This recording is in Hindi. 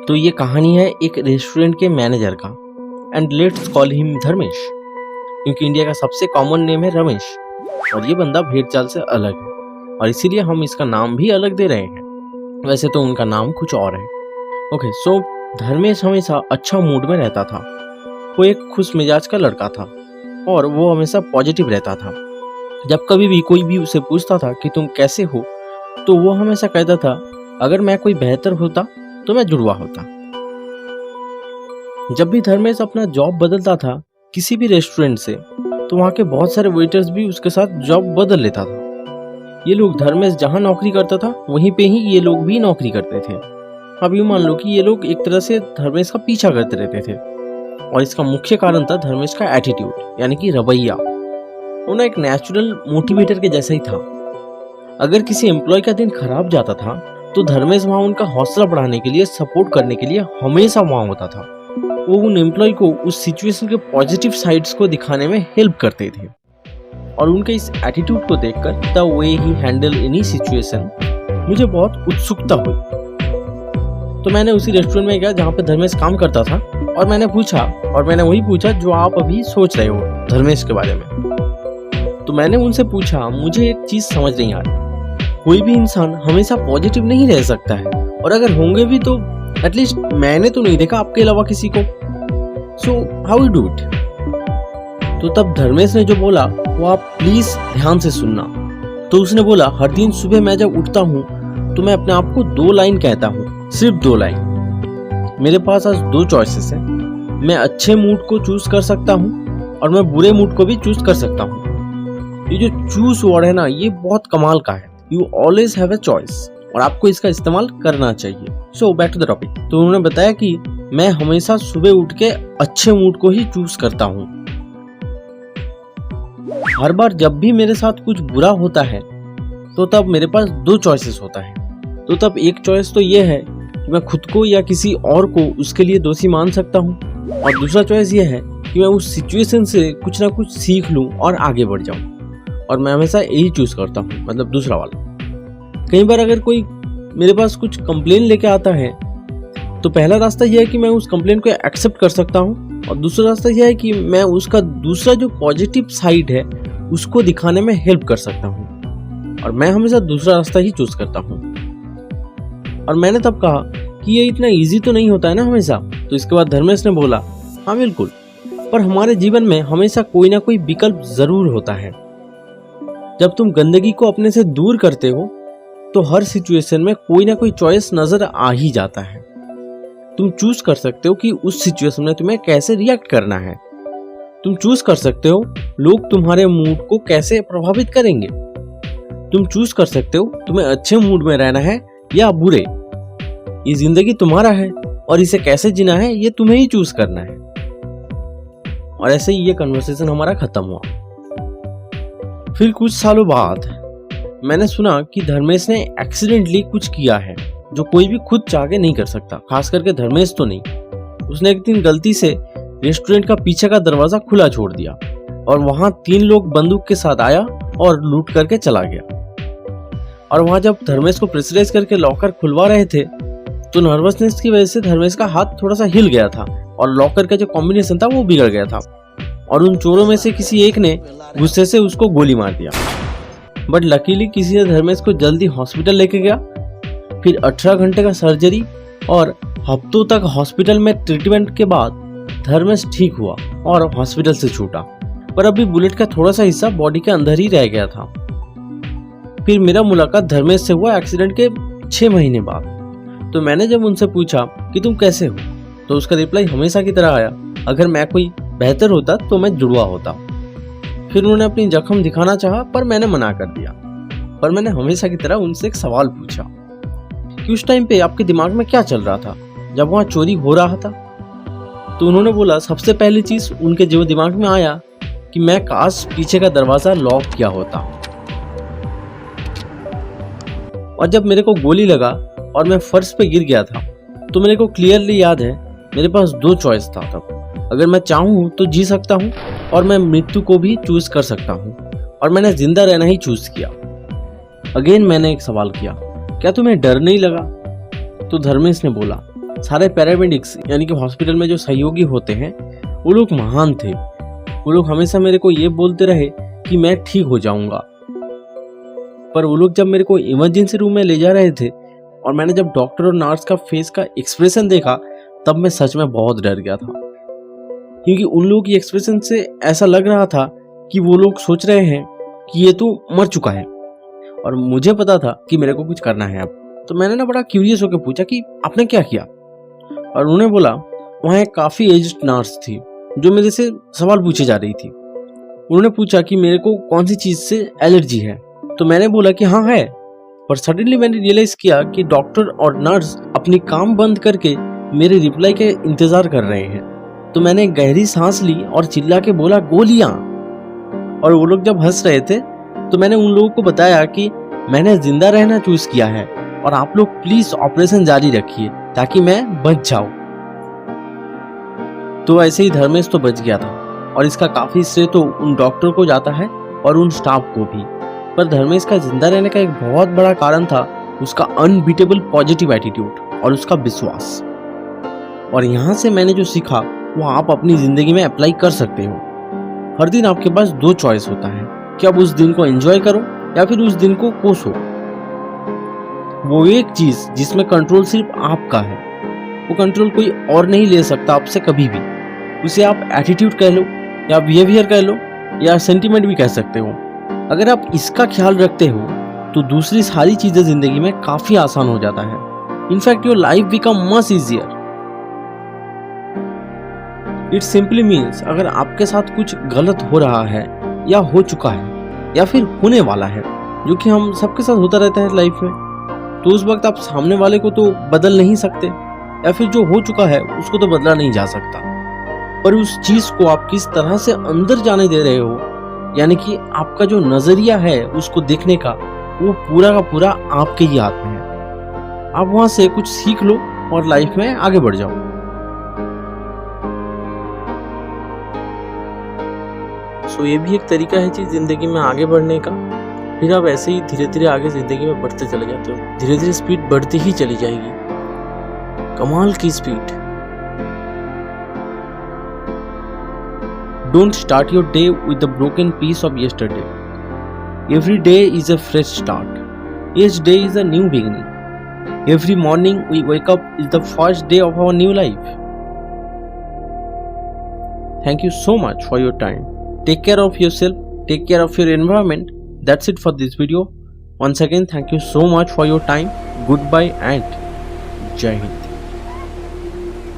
तो ये कहानी है एक रेस्टोरेंट के मैनेजर का, and let's call him Dharmesh, क्योंकि इंडिया का सबसे कॉमन नेम है रमेश और ये बंदा भेड़ चाल से अलग है और इसीलिए हम इसका नाम भी अलग दे रहे हैं। वैसे तो उनका नाम कुछ और है। ओके, सो धर्मेश हमेशा अच्छा मूड में रहता था। वो एक खुश मिजाज का लड़का था और वो हमेशा पॉजिटिव रहता था। जब कभी भी कोई भी उसे पूछता था कि तुम कैसे हो, तो वो हमेशा कहता था अगर मैं कोई बेहतर होता तो मैं जुड़वा होता। जब भी धर्मेश अपना जॉब बदलता था किसी भी रेस्टोरेंट से, तो वहाँ के बहुत सारे वेटर्स भी उसके साथ जॉब बदल लेता था। ये लोग धर्मेश जहाँ नौकरी करता था वहीं पे ही ये लोग भी नौकरी करते थे। अब यूँ मान लो कि ये लोग एक तरह से धर्मेश का पीछा करते रहते थे और इसका मुख्य कारण था धर्मेश का एटीट्यूड, यानी कि रवैया। वो एक नेचुरल मोटिवेटर के जैसा ही था। अगर किसी एम्प्लॉय का दिन खराब जाता था तो धर्मेश वहाँ उनका हौसला बढ़ाने के लिए, सपोर्ट करने के लिए हमेशा वहाँ होता था। वो उन एम्प्लॉय को उस सिचुएशन के पॉजिटिव साइड्स को दिखाने में हेल्प करते थे और उनके इस एटीट्यूड को देखकर the way he handle any situation मुझे बहुत उत्सुकता हुई। तो मैंने उसी रेस्टोरेंट में गया जहाँ पे धर्मेश काम करता था और मैंने वही पूछा जो आप अभी सोच रहे हो धर्मेश के बारे में। तो मैंने उनसे पूछा, मुझे एक चीज समझ नहीं आ रही, कोई भी इंसान हमेशा पॉजिटिव नहीं रह सकता है और अगर होंगे भी तो एटलीस्ट मैंने तो नहीं देखा आपके अलावा किसी को। So how you do it? तो तब धर्मेश ने जो बोला वो आप प्लीज ध्यान से सुनना। तो उसने बोला, हर दिन सुबह मैं जब उठता हूँ तो मैं अपने आप को 2 लाइन कहता हूँ, सिर्फ 2 लाइन। मेरे पास आज 2 चॉइसेस हैं। मैं अच्छे मूड को चूज कर सकता हूँ और मैं बुरे मूड को भी चूज कर सकता हूँ। ये जो चूज वर्ड है ना, ये बहुत कमाल का है। You always have a choice और आपको इसका इस्तेमाल करना चाहिए। So back to the topic. तो उन्होंने बताया कि मैं हमेशा सुबह उठ के अच्छे मूड को ही चूज करता हूँ। हर बार जब भी मेरे साथ कुछ बुरा होता है तो तब मेरे पास 2 चॉइसेस होता है। तो तब एक चॉइस तो ये है कि मैं खुद को या किसी और को उसके लिए दोषी मान सकता हूँ और दूसरा चॉइस ये है कि मैं उस सिचुएशन से कुछ ना कुछ सीख लूँ और आगे बढ़ जाऊँ। और मैं हमेशा यही चूज करता हूँ, मतलब दूसरा वाला। कई बार अगर कोई मेरे पास कुछ कंप्लेन लेके आता है तो पहला रास्ता यह है कि मैं उस कंप्लेन को एक्सेप्ट कर सकता हूँ और दूसरा रास्ता यह है कि मैं उसका दूसरा जो पॉजिटिव साइड है उसको दिखाने में हेल्प कर सकता हूँ और मैं हमेशा दूसरा रास्ता ही चूज करता हूँ। और मैंने तब कहा कि ये इतना इजी तो नहीं होता है ना हमेशा। तो इसके बाद धर्मेश ने बोला, हाँ बिल्कुल, पर हमारे जीवन में हमेशा कोई ना कोई विकल्प जरूर होता है। जब तुम गंदगी को अपने से दूर करते हो तो हर सिचुएशन में कोई ना कोई चॉइस नजर आ ही जाता है। तुम चूज कर सकते हो कि उस सिचुएशन में तुम्हें कैसे रिएक्ट करना है। तुम चूज कर सकते हो लोग तुम्हारे मूड को कैसे प्रभावित करेंगे। तुम चूज कर सकते हो तुम्हें अच्छे मूड में रहना है या बुरे। ये जिंदगी तुम्हारा है और इसे कैसे जीना है ये तुम्हें ही चूज करना है। और ऐसे ही ये कन्वर्सेशन हमारा खत्म हुआ। फिर कुछ सालों बाद मैंने सुना कि धर्मेश ने एक्सीडेंटली कुछ किया है जो कोई भी खुद चाह के नहीं कर सकता, खास करके धर्मेश तो नहीं। उसने एक दिन गलती से रेस्टोरेंट का पीछे का दरवाजा खुला छोड़ दिया और वहां 3 लोग बंदूक के साथ आया और लूट करके चला गया। और वहां जब धर्मेश को प्रेशराइज करके लॉकर खुलवा रहे थे तो नर्वसनेस की वजह से धर्मेश का हाथ थोड़ा सा हिल गया था और लॉकर का जो कॉम्बिनेशन था वो बिगड़ गया था और उन चोरों में से किसी एक ने गुस्से से उसको गोली मार दिया। बट लकीली किसी ने धर्मेश को जल्दी हॉस्पिटल लेके गया। फिर 18 घंटे का सर्जरी और हफ्तों तक हॉस्पिटल में ट्रीटमेंट के बाद धर्मेश ठीक हुआ और हॉस्पिटल से छूटा। पर अभी बुलेट का थोड़ा सा हिस्सा बॉडी के अंदर ही रह गया था। फिर मेरा मुलाकात धर्मेश से हुआ एक्सीडेंट के 6 महीने बाद। तो मैंने जब उनसे पूछा कि तुम कैसे हो, तो उसका रिप्लाई हमेशा की तरह आया, अगर मैं कोई बेहतर होता तो मैं जुड़वा होता। फिर उन्होंने अपनी जख्म दिखाना चाहा पर मैंने मना कर दिया। पर मैंने हमेशा की तरह उनसे एक सवाल पूछा कि उस टाइम पे आपके दिमाग में क्या चल रहा था जब वहां चोरी हो रहा था। तो उन्होंने बोला, सबसे पहली चीज उनके जो दिमाग में आया कि मैं काश पीछे का दरवाजा लॉक किया होता। और जब मेरे को गोली लगा और मैं फर्श पे गिर गया था तो मेरे को क्लियरली याद है मेरे पास 2 चॉइस था तब। अगर मैं चाहूँ तो जी सकता हूँ और मैं मृत्यु को भी चूज कर सकता हूँ और मैंने जिंदा रहना ही चूज किया। अगेन मैंने एक सवाल किया, क्या तुम्हें डर नहीं लगा? तो धर्मेश ने बोला, सारे पैरामेडिक्स यानी कि हॉस्पिटल में जो सहयोगी होते हैं वो लोग महान थे। वो लोग हमेशा मेरे को ये बोलते रहे कि मैं ठीक हो जाऊंगा। पर वो लोग जब मेरे को इमरजेंसी रूम में ले जा रहे थे और मैंने जब डॉक्टर और नर्स का फेस का एक्सप्रेशन देखा, तब मैं सच में बहुत डर गया था, क्योंकि उन लोगों की एक्सप्रेशन से ऐसा लग रहा था कि वो लोग सोच रहे हैं कि ये तो मर चुका है। और मुझे पता था कि मेरे को कुछ करना है अब। तो मैंने ना बड़ा क्यूरियस होकर पूछा कि आपने क्या किया। और उन्होंने बोला, वहाँ एक काफ़ी एज्ड नर्स थी जो मेरे से सवाल पूछे जा रही थी। उन्होंने पूछा कि मेरे को कौन सी चीज़ से एलर्जी है। तो मैंने बोला कि हाँ है। पर सडनली मैंने रियलाइज किया कि डॉक्टर और नर्स अपनी काम बंद करके मेरे रिप्लाई के इंतजार कर रहे हैं। तो मैंने गहरी सांस ली और चिल्ला के बोला, गोलियां। और वो लोग जब हंस रहे थे तो मैंने उन लोगों को बताया कि मैंने जिंदा रहना चूज किया है और आप लोग प्लीज ऑपरेशन जारी रखिए ताकि मैं बच जाऊं। तो ऐसे ही धर्मेश तो बच गया था और इसका काफी श्रेय तो उन डॉक्टर को जाता है और उन स्टाफ को भी। पर धर्मेश का जिंदा रहने का एक बहुत बड़ा कारण था उसका अनबीटेबल पॉजिटिव एटीट्यूड और उसका विश्वास। और यहाँ से मैंने जो सीखा वो आप अपनी जिंदगी में अप्लाई कर सकते हो। हर दिन आपके पास दो चॉइस होता है कि आप उस दिन को एंजॉय करो या फिर उस दिन को कोसो। वो एक चीज जिसमें कंट्रोल सिर्फ आपका है, वो कंट्रोल कोई और नहीं ले सकता आपसे कभी भी। उसे आप एटीट्यूड कह लो या बिहेवियर कह लो या सेंटिमेंट भी कह सकते हो। अगर आप इसका ख्याल रखते हो तो दूसरी सारी चीजें जिंदगी में काफी आसान हो जाता है। In fact your life become much easier. It simply means अगर आपके साथ कुछ गलत हो रहा है या हो चुका है या फिर होने वाला है, जो कि हम सबके साथ होता रहता है लाइफ में, तो उस वक्त आप सामने वाले को तो बदल नहीं सकते या फिर जो हो चुका है उसको तो बदला नहीं जा सकता। पर उस चीज को आप किस तरह से अंदर जाने दे रहे हो, यानी कि आपका जो नजरिया है उसको देखने का, वो पूरा का पूरा आपके ही हाथ में है। आप वहां से कुछ सीख लो और लाइफ में आगे बढ़ जाओ। सो ये भी एक तरीका है जी जिंदगी में आगे बढ़ने का। फिर आप ऐसे ही धीरे धीरे आगे जिंदगी में बढ़ते चले जाते हो। धीरे धीरे स्पीड बढ़ती ही चली जाएगी, कमाल की speed. Don't start your day with the broken piece of yesterday. Every day is a fresh start. Each day is a new beginning. Every morning we wake up is the first day of our new life. Thank you so much for your time. Take care of yourself. Take care of your environment. That's it for this video. Once again, thank you so much for your time. Goodbye and Jai Hind.